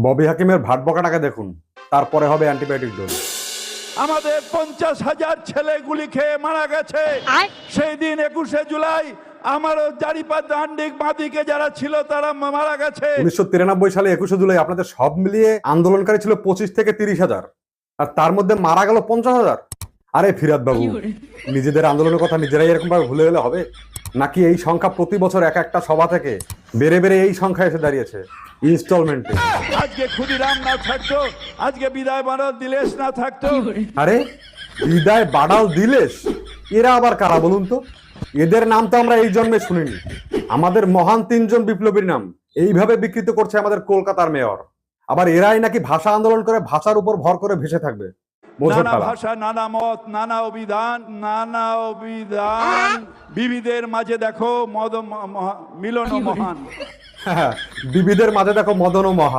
ববি হাকিমের ভাট বকাটাকে দেখুন, তারপরে হবে অ্যান্টিবায়োটিক ডোজ। আমাদের 50,000 ছেলে গুলি খেয়ে মারা গেছে। সেই দিন 21শে জুলাই আমারও জারিপাত ডান্ডিক বাদিকে যারা ছিল তারা মারা গেছে। 1993 সালে 21শে জুলাই আপনাদের সব মিলিয়ে আন্দোলনকারী ছিল 25 থেকে 30,000, আর তার মধ্যে মারা গেল 50,000। আরে ফিরাদ বাবু, নিজেদের আন্দোলনের কথা নিজেরাই এরকম ভাবে ভুলে গেলে হবে নাকি? এই সংখ্যা প্রতি বছর এক একটা সভা থেকে বেড়ে বেড়ে এই সংখ্যা এসে দাঁড়িয়েছে ইনস্টলমেন্টে। আজকে ক্ষুদিরাম না থাকতো, আজকে বিদায় বানর দিলেশ না থাকতো। আরে বিদায় বাডাল দিলেশ, এরা আবার কারা বলুন তো? এদের নাম তো আমরা এই জন্মে শুনিনি। আমাদের মহান 3জন বিপ্লবীর নাম এইভাবে বিকৃত করছে আমাদের কলকাতার মেয়র। আবার এরাই নাকি ভাষা আন্দোলন করে ভাষার উপর ভর করে ভেসে থাকবে। নানা ভাষা, নানা মত, নানা অভিধান, বিবিধের মাঝে দেখো মিলন মহান। বিবিধের মাঝে দেখো মদন ও মহান।